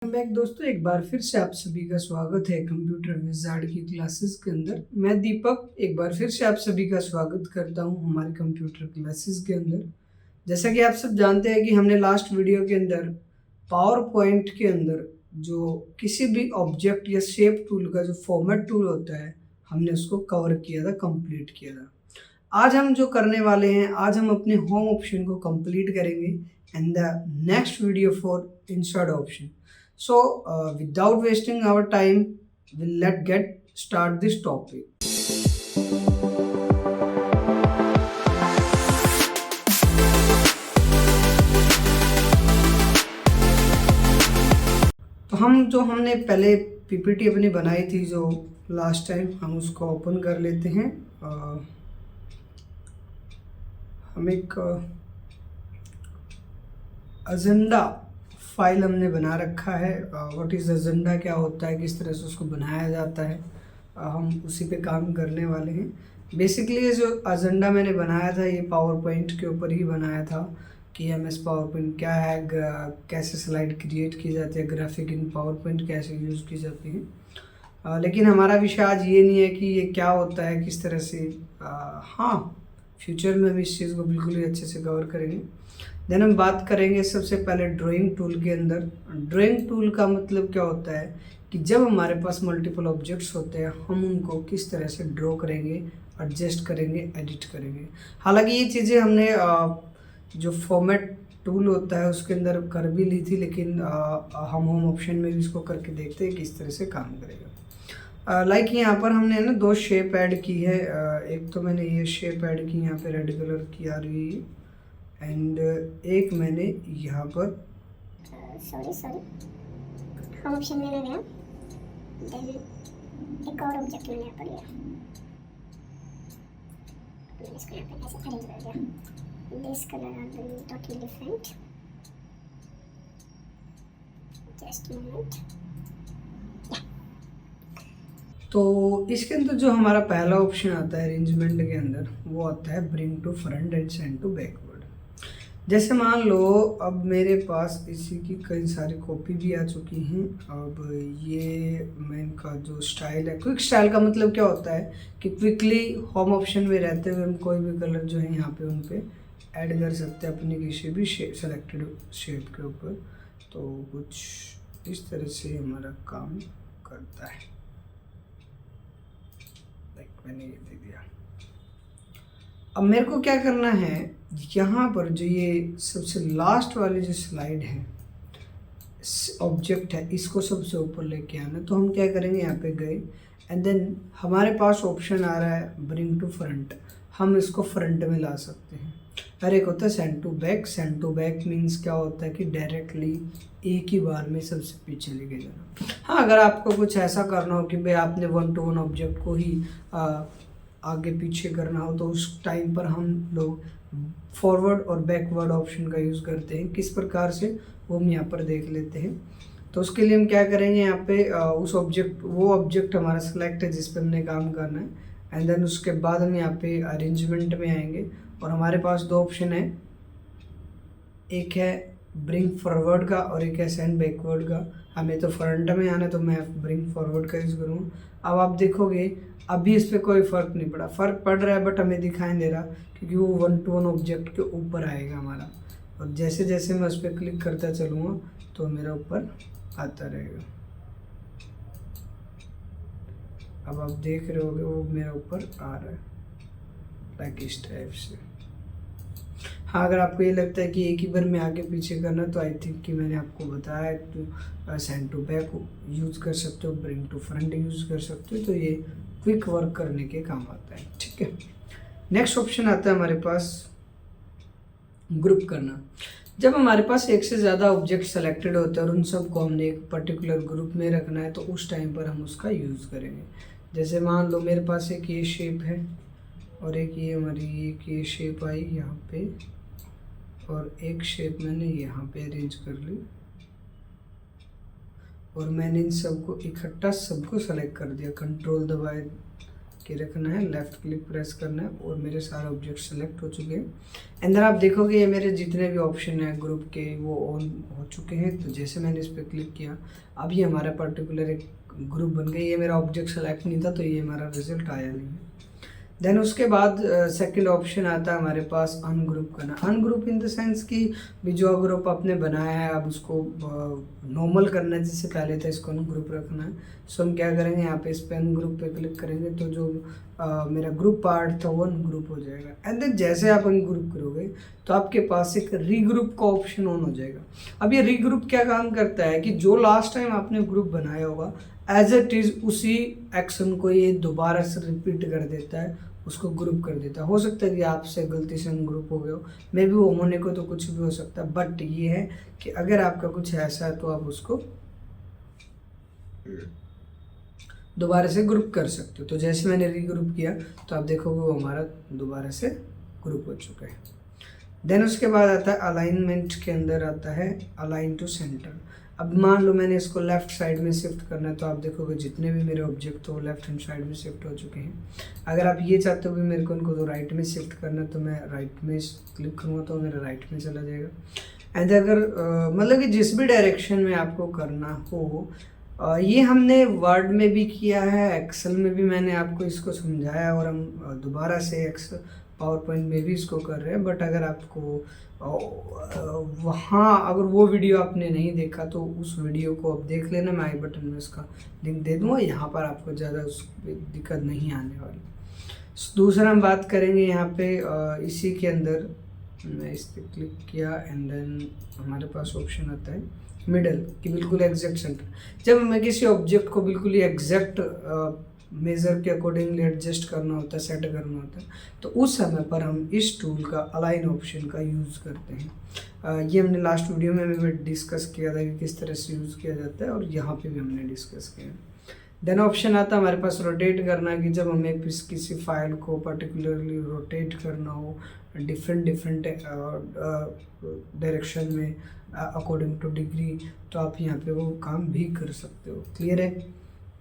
Back दोस्तों, एक बार फिर से आप सभी का स्वागत है कंप्यूटर विज़ार्ड की क्लासेस के अंदर। मैं दीपक एक बार फिर से आप सभी का स्वागत करता हूं हमारे कंप्यूटर क्लासेस के अंदर। जैसा कि आप सब जानते हैं कि हमने लास्ट वीडियो के अंदर पावर पॉइंट के अंदर जो किसी भी ऑब्जेक्ट या शेप टूल का जो फॉर्मेट टूल होता है, हमने उसको कवर किया था, कंप्लीट किया था। आज हम जो करने वाले हैं, आज हम अपने होम ऑप्शन को कंप्लीट करेंगे and the next video for insert option. So, without wasting our time, let's get start this topic. तो हमने पहले पीपीटी अपनी बनाई थी जो लास्ट टाइम, हम उसको ओपन कर लेते हैं। हम एक एजेंडा फाइल हमने बना रखा है। व्हाट इज़ एजेंडा, क्या होता है, किस तरह से उसको बनाया जाता है, हम उसी पे काम करने वाले हैं। बेसिकली ये जो एजेंडा मैंने बनाया था, ये पावर पॉइंट के ऊपर ही बनाया था कि एमएस पावर पॉइंट क्या है, कैसे स्लाइड क्रिएट की जाती है, ग्राफिक इन पावर पॉइंट कैसे यूज़ की जाती है। लेकिन हमारा विषय आज ये नहीं है कि ये क्या होता है, किस तरह से। हाँ, फ्यूचर में हम इस चीज़ को बिल्कुल ही अच्छे से कवर करेंगे। देन हम बात करेंगे सबसे पहले ड्राइंग टूल के अंदर। ड्राइंग टूल का मतलब क्या होता है कि जब हमारे पास मल्टीपल ऑब्जेक्ट्स होते हैं, हम उनको किस तरह से ड्रॉ करेंगे, एडजस्ट करेंगे, एडिट करेंगे। हालांकि ये चीज़ें हमने जो फॉर्मेट टूल होता है उसके अंदर कर भी ली थी, लेकिन हम होम ऑप्शन में भी इसको करके देखते हैं कि किस तरह से काम करेगा। लाइक यहाँ पर हमने ना दो शेप ऐड की है। एक तो मैंने ये शेप ऐड की, यहाँ पे रेड कलर की आ रही है, एंड एक मैंने यहाँ पर सॉरी हम ऑप्शन में गया, देन एक और ऑब्जेक्ट मैंने यहाँ पर लिया, मैंने इसको यहाँ पे ऐसे अरेंज कर दिया। This colour are totally different, just moment. तो इसके अंदर जो हमारा पहला ऑप्शन आता है अरेंजमेंट के अंदर, वो आता है bring to front and send to backward. जैसे मान लो अब मेरे पास इसी की कई सारी कॉपी भी आ चुकी हैं। अब ये मैं इनका जो स्टाइल है, क्विक स्टाइल का मतलब क्या होता है कि क्विकली होम ऑप्शन में रहते हुए हम कोई भी कलर जो है यहाँ पे उन पे ऐड कर सकते हैं अपने किसी भी सेलेक्टेड शेप के ऊपर। तो कुछ इस तरह से हमारा काम करता है। मैंने ये दे दिया। अब मेरे को क्या करना है, यहाँ पर जो ये सबसे लास्ट वाली जो स्लाइड है, ऑब्जेक्ट है, इसको सबसे ऊपर लेके आना। तो हम क्या करेंगे, यहाँ पे गए एंड देन हमारे पास ऑप्शन आ रहा है ब्रिंग टू फ्रंट। हम इसको फ्रंट में ला सकते हैं। और एक होता है send to back. Send to back means क्या होता है कि डायरेक्टली एक ही बार में सबसे पीछे लेके जाना। हाँ, अगर आपको कुछ ऐसा करना हो कि भाई आपने 1 to 1 ऑब्जेक्ट को ही आगे पीछे करना हो, तो उस टाइम पर हम लोग फॉरवर्ड और बैकवर्ड ऑप्शन का यूज़ करते हैं। किस प्रकार से, वो हम यहाँ पर देख लेते हैं। तो उसके लिए हम क्या करेंगे, यहाँ पे वो ऑब्जेक्ट हमारा सेलेक्ट है जिस पे हमने काम करना है, एंड देन उसके बाद हम यहाँ पे अरेंजमेंट में आएंगे और हमारे पास दो ऑप्शन है, एक है ब्रिंग फॉरवर्ड का और एक है सेंड बैकवर्ड का। हमें तो फ्रंट में आना है, तो मैं ब्रिंग फॉरवर्ड का यूज़ करूँगा। अब आप देखोगे अभी इस पर कोई फ़र्क नहीं पड़ा, फ़र्क पड़ रहा है बट हमें दिखाई दे रहा, क्योंकि वो 1 to 1 ऑब्जेक्ट के ऊपर आएगा हमारा। और जैसे जैसे मैं उस पर क्लिक करता चलूँगा तो मेरा ऊपर आता रहेगा। अब आप देख रहे होगे वो मेरा ऊपर आ रहा है, लाइक इस टाइप से। हाँ, अगर आपको ये लगता है कि एक ही बार में आगे पीछे करना, तो आई थिंक कि मैंने आपको बताया तो सेंड टू बैक यूज़ कर सकते हो, ब्रिंग टू फ्रंट यूज़ कर सकते हो। तो ये क्विक वर्क करने के काम आता है। ठीक है, नेक्स्ट ऑप्शन आता है हमारे पास ग्रुप करना। जब हमारे पास एक से ज़्यादा ऑब्जेक्ट सेलेक्टेड होते हैं और उन सबको हमने एक पर्टिकुलर ग्रुप में रखना है, तो उस टाइम पर हम उसका यूज़ करेंगे। जैसे मान लो मेरे पास एक ये शेप है और एक ये हमारी एक ये शेप आई यहाँ पे, और एक शेप मैंने यहाँ पे अरेंज कर ली, और मैंने इन सबको इकट्ठा सबको सेलेक्ट कर दिया। कंट्रोल दबाए के रखना है, लेफ़्ट क्लिक प्रेस करना है और मेरे सारे ऑब्जेक्ट सेलेक्ट हो चुके हैं। अंदर आप देखोगे ये मेरे जितने भी ऑप्शन हैं ग्रुप के वो ऑन हो चुके हैं। तो जैसे मैंने इस पर क्लिक किया अब ये हमारा पर्टिकुलर एक ग्रुप बन गया। ये मेरा ऑब्जेक्ट सेलेक्ट नहीं था तो ये हमारा रिजल्ट आया नहीं है। देन उसके बाद सेकंड ऑप्शन आता है हमारे पास अनग्रुप करना। अनग्रुप इन द सेंस कि भी जो ग्रुप आपने बनाया है अब उसको नॉर्मल करना है, जिससे पहले था इसको अनग्रुप रखना है। सो हम क्या करेंगे, यहाँ पे इस पे अनग्रुप पे क्लिक करेंगे तो जो मेरा ग्रुप पार्ट था वो अनग्रुप हो जाएगा। एंड देन जैसे आप अनग्रुप करोगे तो आपके पास एक रीग्रुप का ऑप्शन ऑन हो जाएगा। अब ये रीग्रुप क्या काम करता है कि जो लास्ट टाइम आपने ग्रुप बनाया होगा एज इट इज़ उसी एक्शन को ये दोबारा से रिपीट कर देता है, उसको ग्रुप कर देता है। हो सकता है कि आपसे गलती से ग्रुप हो गए हो, मे भी वो होने को तो कुछ भी हो सकता है, बट ये है कि अगर आपका कुछ ऐसा है तो आप उसको दोबारा से ग्रुप कर सकते हो। तो जैसे मैंने रीग्रुप किया तो आप देखोगे वो हमारा दोबारा से ग्रुप हो चुका है। देन उसके बाद आता है अलाइनमेंट के अंदर आता है अलाइन टू सेंटर। अब मान लो मैंने इसको लेफ्ट साइड में शिफ्ट करना है तो आप देखोगे जितने भी मेरे ऑब्जेक्ट हो लेफ्ट हैंड साइड में शिफ्ट हो चुके हैं। अगर आप ये चाहते हो कि मेरे को उनको तो राइट में शिफ्ट करना है तो मैं राइट में क्लिक करूँगा तो मेरा राइट में चला जाएगा। एंड अगर मतलब कि जिस भी डायरेक्शन में आपको करना हो, ये हमने वर्ड में भी किया है, एक्सेल में भी मैंने आपको इसको समझाया और हम दोबारा से पावर पॉइंट में भी इसको कर रहे हैं। बट अगर आपको वहाँ अगर वो वीडियो आपने नहीं देखा तो उस वीडियो को आप देख लेना, मैं आई बटन में उसका लिंक दे दूँगा। यहाँ पर आपको ज़्यादा उस दिक्कत नहीं आने वाली। दूसरा हम बात करेंगे यहाँ पे इसी के अंदर मैं इस पर क्लिक किया एंड देन हमारे पास ऑप्शन आता है मिडल कि बिल्कुल एग्जैक्ट सेंटर। जब हमें किसी ऑब्जेक्ट को बिल्कुल ही एग्जैक्ट मेज़र के अकॉर्डिंगली एडजस्ट करना होता है, सेट करना होता है, तो उस समय पर हम इस टूल का अलाइन ऑप्शन का यूज़ करते हैं। ये हमने लास्ट वीडियो में भी डिस्कस किया था कि किस तरह से यूज़ किया जाता है और यहाँ पे भी हमने डिस्कस किया। देन ऑप्शन आता है हमारे पास रोटेट करना कि जब हमें किसी फाइल को पर्टिकुलरली रोटेट करना हो डिफरेंट डायरेक्शन में अकॉर्डिंग टू डिग्री, तो आप यहाँ पे वो काम भी कर सकते हो। क्लियर है।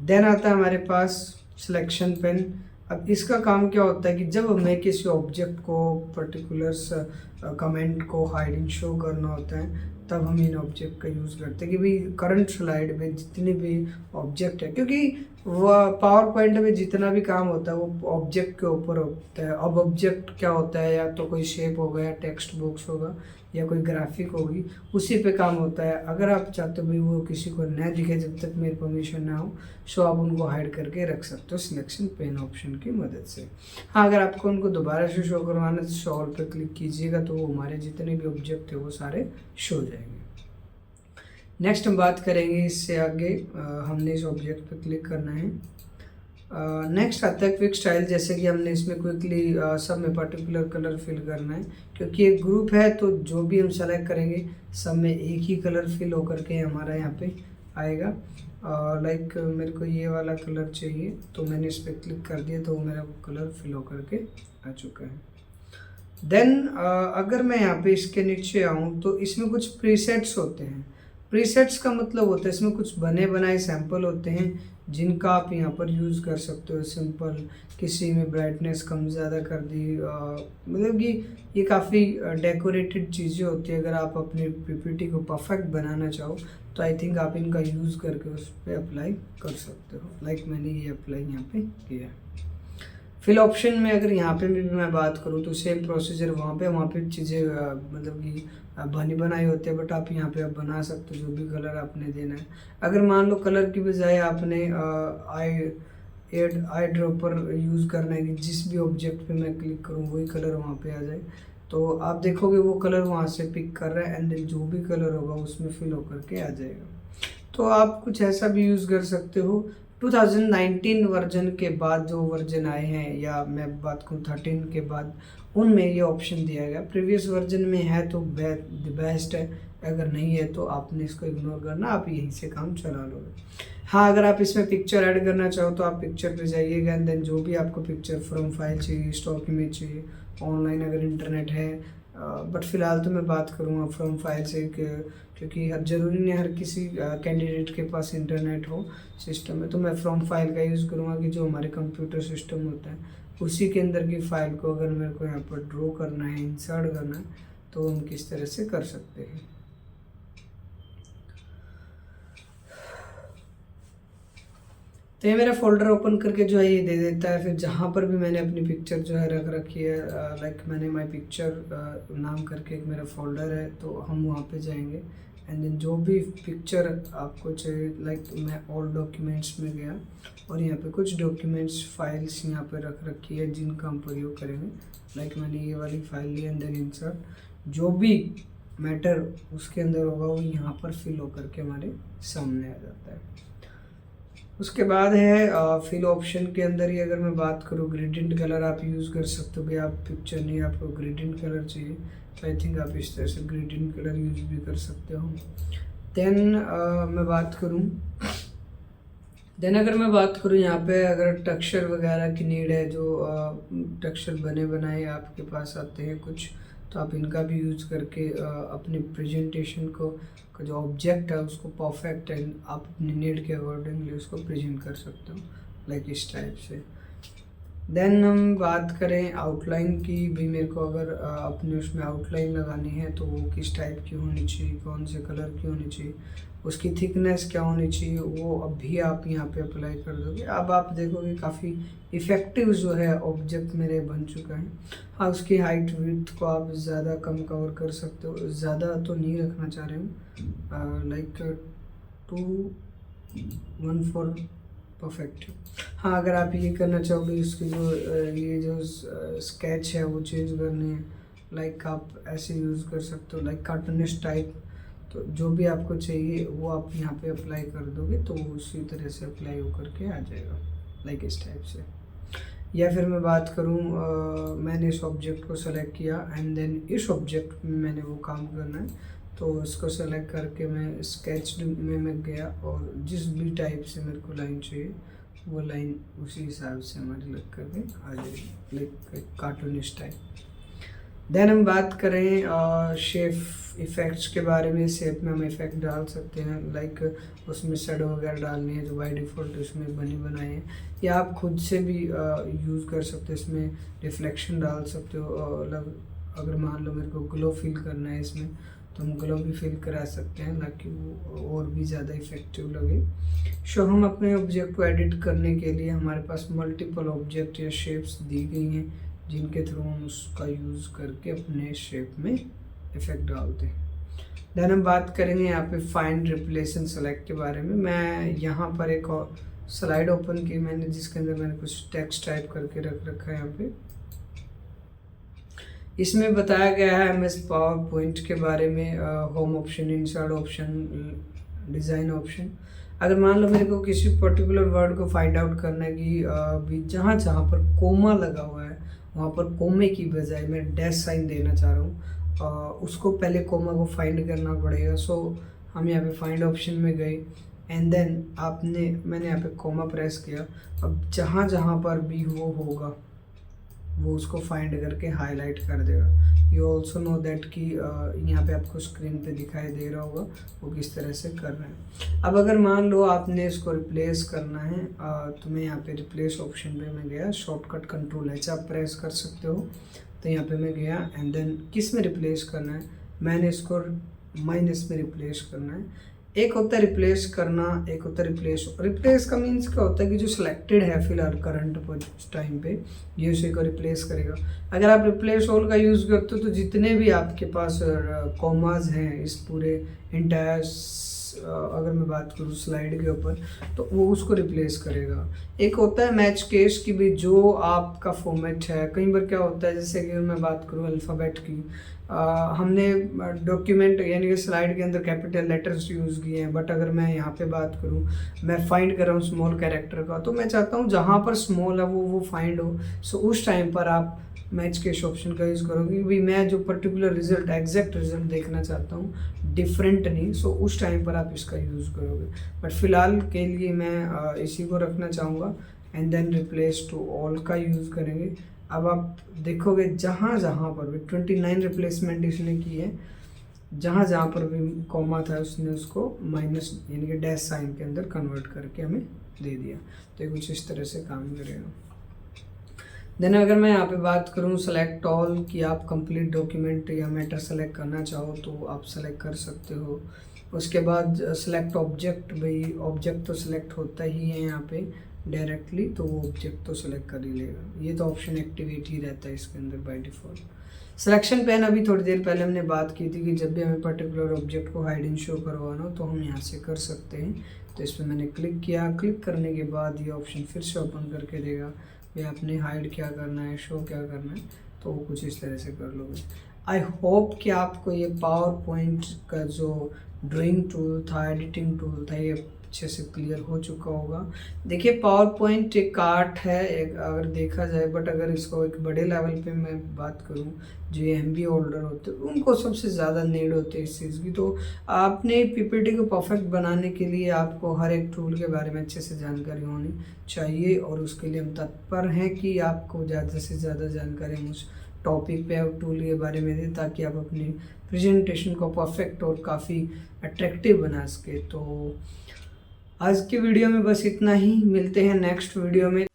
देन आता है हमारे पास सिलेक्शन पेन। अब इसका काम क्या होता है कि जब हमें किसी ऑब्जेक्ट को पर्टिकुलर कमेंट को हाइड एंड शो करना होता है तब हम इन ऑब्जेक्ट का यूज़ करते हैं कि भाई करंट स्लाइड में जितने भी ऑब्जेक्ट है, क्योंकि वह पावर पॉइंट में जितना भी काम होता है वो ऑब्जेक्ट के ऊपर होता है। अब ऑब्जेक्ट क्या होता है, या तो कोई शेप होगा या टेक्स्ट बॉक्स होगा या कोई ग्राफिक होगी, उसी पे काम होता है। अगर आप चाहते हो भाई वो किसी को न दिखे जब तक मेरी परमिशन ना हो, सो आप उनको हाइड करके रख सकते हो सिलेक्शन पेन ऑप्शन की मदद से। हाँ, अगर आपको उनको दोबारा से शो करवाना तो शो ऑल पे क्लिक कीजिएगा तो वो हमारे जितने भी ऑब्जेक्ट थे वो सारे शो हो जाएंगे। नेक्स्ट हम बात करेंगे इससे आगे, हमने इस ऑब्जेक्ट पे क्लिक करना है। नेक्स्ट आता है क्विक स्टाइल। जैसे कि हमने इसमें क्विकली सब में पर्टिकुलर कलर फिल करना है, क्योंकि एक ग्रुप है तो जो भी हम सेलेक्ट करेंगे सब में एक ही कलर फिल होकर के हमारा यहाँ पे आएगा। लाइक मेरे को ये वाला कलर चाहिए तो मैंने इस पर क्लिक कर दिया तो मेरा कलर फिल होकर के आ चुका है। देन अगर मैं यहाँ पे इसके नीचे आऊँ तो इसमें कुछ प्रीसेट्स होते हैं। प्रीसेट्स का मतलब होता है इसमें कुछ बने बनाए सैंपल होते हैं जिनका आप यहाँ पर यूज़ कर सकते हो। सिंपल किसी में ब्राइटनेस कम ज़्यादा कर दी, मतलब कि ये काफ़ी डेकोरेटेड चीज़ें होती है। अगर आप अपनी पीपीटी को परफेक्ट बनाना चाहो तो आई थिंक आप इनका यूज़ करके उस पर अप्लाई कर सकते हो। लाइक मैंने ये अप्लाई यहाँ पे किया है। फिल ऑप्शन में अगर यहाँ पे भी मैं बात करूँ तो सेम प्रोसीजर वहाँ पे चीज़ें मतलब कि बनी बनाई होती है, बट आप यहाँ पे आप बना सकते हो जो भी कलर आपने देना है। अगर मान लो कलर की बजाय आपने आई ड्रॉपर यूज़ करना है कि जिस भी ऑब्जेक्ट पे मैं क्लिक करूँ वही कलर वहाँ पे आ जाए, तो आप देखोगे वो कलर वहाँ से पिक कर रहा है एंड जो भी कलर होगा उसमें फिल होकर के आ जाएगा। तो आप कुछ ऐसा भी यूज़ कर सकते हो। 2019 वर्जन के बाद जो वर्जन आए हैं, या मैं बात करूँ 13 के बाद, उनमें ये ऑप्शन दिया गया। प्रीवियस वर्जन में है तो बेस्ट है, अगर नहीं है तो आपने इसको इग्नोर करना, आप यहीं से काम चला लोगे। हाँ, अगर आप इसमें पिक्चर ऐड करना चाहो तो आप पिक्चर पे जाइएगा एंड देन जो भी आपको पिक्चर फ्रॉम फाइल चाहिए, स्टॉक इमेज चाहिए, ऑनलाइन अगर इंटरनेट है, बट फिलहाल तो मैं बात करूँगा फ्रॉम फाइल से क्योंकि ज़रूरी नहीं हर किसी कैंडिडेट के पास इंटरनेट हो सिस्टम में। तो मैं फ्रॉम फाइल का यूज़ करूँगा कि जो हमारे कंप्यूटर सिस्टम होता है उसी के अंदर की फ़ाइल को अगर मेरे को यहाँ पर ड्रॉ करना है, इंसर्ट करना है, तो हम किस तरह से कर सकते हैं। तो ये मेरा फोल्डर ओपन करके जो है ये दे देता है। फिर जहाँ पर भी मैंने अपनी पिक्चर जो है रख रखी है, लाइक मैंने माई पिक्चर नाम करके एक मेरा फोल्डर है, तो हम वहाँ पे जाएंगे एंड देन जो भी पिक्चर आपको चाहिए, लाइक मैं ऑल डॉक्यूमेंट्स में गया और यहाँ पे कुछ डॉक्यूमेंट्स फाइल्स यहाँ पे रख रखी है जिनका हम प्रयोग करेंगे। लाइक मैंने ये वाली फाइल ली एंड देन इंसर्ट, जो भी मैटर उसके अंदर होगा वो यहाँ पर फिल होकर के हमारे सामने आ जाता है। उसके बाद है फिल ऑप्शन के अंदर ही अगर मैं बात करूँ, ग्रेडियंट कलर आप यूज़ कर सकते हो। भाई आप पिक्चर नहीं, आपको ग्रेडियंट कलर चाहिए तो आई थिंक आप इस तरह से ग्रेडियंट कलर यूज़ भी कर सकते हो। देन अगर मैं बात करूँ यहाँ पे, अगर टेक्सचर वगैरह की नीड है, जो टेक्सचर बने बनाए आपके पास आते हैं कुछ, तो आप इनका भी यूज़ करके अपनी प्रेजेंटेशन को जो ऑब्जेक्ट है उसको परफेक्ट एंड आप अपनी नीड के अकॉर्डिंगली उसको प्रेजेंट कर सकते हो, लाइक इस टाइप से। देन हम बात करें आउटलाइन की, भी मेरे को अगर अपने उसमें आउटलाइन लगानी है तो वो किस टाइप की होनी चाहिए, कौन से कलर की होनी चाहिए, उसकी थिकनेस क्या होनी चाहिए, वो अभी आप यहाँ पे अप्लाई कर दोगे। अब आप देखोगे काफ़ी इफ़ेक्टिव जो है ऑब्जेक्ट मेरे बन चुका है। हाँ, उसकी हाइट विड्थ को आप ज़्यादा कम कवर कर सकते हो, ज़्यादा तो नहीं रखना चाह रहे हूँ, लाइक 214 परफेक्ट। हाँ, अगर आप ये करना चाहोगे, इसकी जो ये जो स्केच है वो चेंज करने हैं, लाइक आप ऐसे यूज़ कर सकते हो, लाइक कार्टूनिस्ट टाइप। तो जो भी आपको चाहिए वो आप यहाँ पे अप्लाई कर दोगे तो उसी तरह से अप्लाई होकर के आ जाएगा, लाइक इस टाइप से। या फिर मैं बात करूँ, मैंने इस ऑब्जेक्ट को सेलेक्ट किया एंड देन इस ऑब्जेक्ट में मैंने वो काम करना है, तो इसको सेलेक्ट करके मैं स्केच में मैं गया और जिस भी टाइप से मेरे को लाइन चाहिए वो लाइन उसी हिसाब से हमारी लग करके आ जाएगी, लाइक कार्टूनिस्ट टाइप। देन हम बात करें शेप इफ़ेक्ट्स के बारे में। शेप में हम इफ़ेक्ट डाल सकते हैं, लाइक उसमें शेडो वगैरह डालनी है जो बाय डिफ़ॉल्ट उसमें बनी बनाए हैं, या आप खुद से भी यूज़ कर सकते हो। इसमें रिफ्लेक्शन डाल सकते हो, अगर मान लो मेरे को ग्लो फील करना है इसमें, तो हम ग्लो भी फील करा सकते हैं ताकि वो और भी ज़्यादा इफ़ेक्टिव लगे। सो हम अपने ऑब्जेक्ट को एडिट करने के लिए हमारे पास मल्टीपल ऑब्जेक्ट या शेप्स दी गई हैं जिनके थ्रू हम उसका यूज़ करके अपने शेप में इफ़ेक्ट डालते हैं। देन हम बात करेंगे यहाँ पे फाइंड रिप्लेस एंड सेलेक्ट के बारे में। मैं यहाँ पर एक और स्लाइड ओपन की मैंने, जिसके अंदर मैंने कुछ टेक्स्ट टाइप करके रख रखा है यहाँ पे। इसमें बताया गया है MS पावर पॉइंट के बारे में, home option, insert option, design option. अगर मान लो मेरे को किसी पर्टिकुलर वर्ड को फाइंड आउट करना है कि भी जहाँ जहाँ पर कोमा लगा हुआ है वहाँ पर कोमे की बजाय मैं डैश साइन देना चाह रहा हूँ, उसको पहले कोमा को फाइंड करना पड़ेगा। सो हम यहाँ पे फाइंड ऑप्शन में गए एंड देन मैंने यहाँ पे कोमा प्रेस किया। अब जहाँ जहाँ पर भी वो होगा वो उसको फाइंड करके हाईलाइट कर देगा। यू ऑल्सो नो दैट कि यहाँ पे आपको स्क्रीन पे दिखाई दे रहा होगा वो किस तरह से कर रहे हैं। अब अगर मान लो आपने इसको रिप्लेस करना है, तो मैं यहाँ पे रिप्लेस ऑप्शन पे मैं गया, शॉर्टकट Ctrl+H आप प्रेस कर सकते हो। तो यहाँ पे मैं गया एंड देन किस में रिप्लेस करना है, मैंने इसको माइनस में रिप्लेस करना है। एक होता है रिप्लेस करना, एक होता है रिप्लेस का मीन्स क्या होता है कि जो सिलेक्टेड है फिलहाल करंट टाइम पे ये उसी को रिप्लेस करेगा। अगर आप रिप्लेस ऑल का यूज़ करते हो तो जितने भी आपके पास कॉमाज हैं इस पूरे इंटायर, अगर मैं बात करूँ स्लाइड के ऊपर, तो वो उसको रिप्लेस करेगा। एक होता है मैच केस की भी, जो आपका फॉर्मेट है। कई बार क्या होता है, जैसे कि मैं बात करूँ अल्फ़ाबेट की, हमने डॉक्यूमेंट यानी कि स्लाइड के अंदर कैपिटल लेटर्स यूज़ किए हैं, बट अगर मैं यहाँ पे बात करूँ, मैं फाइंड कर रहा हूँ स्मॉल कैरेक्टर का, तो मैं चाहता हूँ जहाँ पर स्मॉल है वो फाइंड हो। सो उस टाइम पर आप मैच केस ऑप्शन का यूज़ करोगे, भाई मैं जो पर्टिकुलर रिजल्ट, एग्जैक्ट रिजल्ट देखना चाहता हूँ, डिफरेंट नहीं। सो उस टाइम पर आप इसका यूज़ करोगे, बट फिलहाल के लिए मैं इसी को रखना चाहूँगा and then replace to all का यूज़ करेंगे। अब आप देखोगे जहाँ जहाँ पर भी 29 रिप्लेसमेंट इसने की है, जहाँ जहाँ पर भी कॉमा था उसने उसको माइनस यानी कि डैश साइन के अंदर कन्वर्ट करके हमें दे दिया। तो ये कुछ इस तरह से काम करेगा। देन अगर मैं यहाँ पे बात करूँ सेलेक्ट ऑल कि आप कंप्लीट डॉक्यूमेंट या मैटर सेलेक्ट करना चाहो तो आप सेलेक्ट कर सकते हो। उसके बाद सेलेक्ट ऑब्जेक्ट, भाई ऑब्जेक्ट तो सेलेक्ट होता ही है यहाँ पे डायरेक्टली, तो वो ऑब्जेक्ट तो सेलेक्ट कर ही लेगा। ये तो ऑप्शन एक्टिवेट ही रहता है इसके अंदर बाय डिफ़ॉल्ट। सिलेक्शन पैन अभी थोड़ी देर पहले हमने बात की थी कि जब भी हमें पर्टिकुलर ऑब्जेक्ट को हाइड एंड शो करवाना हो तो हम यहाँ से कर सकते हैं। तो इस पर मैंने क्लिक किया, क्लिक करने के बाद ये ऑप्शन फिर से ओपन करके देगा भाई आपने हाइड क्या करना है, शो क्या करना है, तो वो कुछ इस तरह से कर लोगे। आई होप कि आपको ये पावर पॉइंट का जो ड्राइंग टूल था, एडिटिंग टूल था, ये अच्छे से क्लियर हो चुका होगा। देखिए पावर पॉइंट एक आर्ट है एक अगर देखा जाए, बट अगर इसको एक बड़े लेवल पे मैं बात करूं, जो MBA होल्डर होते हैं उनको सबसे ज़्यादा नीड होती है इस चीज़ की। तो आपने PPT को परफेक्ट बनाने के लिए आपको हर एक टूल के बारे में अच्छे से जानकारी होनी चाहिए, और उसके लिए हम तत्पर हैं कि आपको ज़्यादा से ज़्यादा जानकारी हम उस टॉपिक पे और टूल के बारे में दें, ताकि आप अपनी प्रेजेंटेशन को परफेक्ट और काफ़ी अट्रैक्टिव बना सके। तो आज की वीडियो में बस इतना ही, मिलते हैं नेक्स्ट वीडियो में।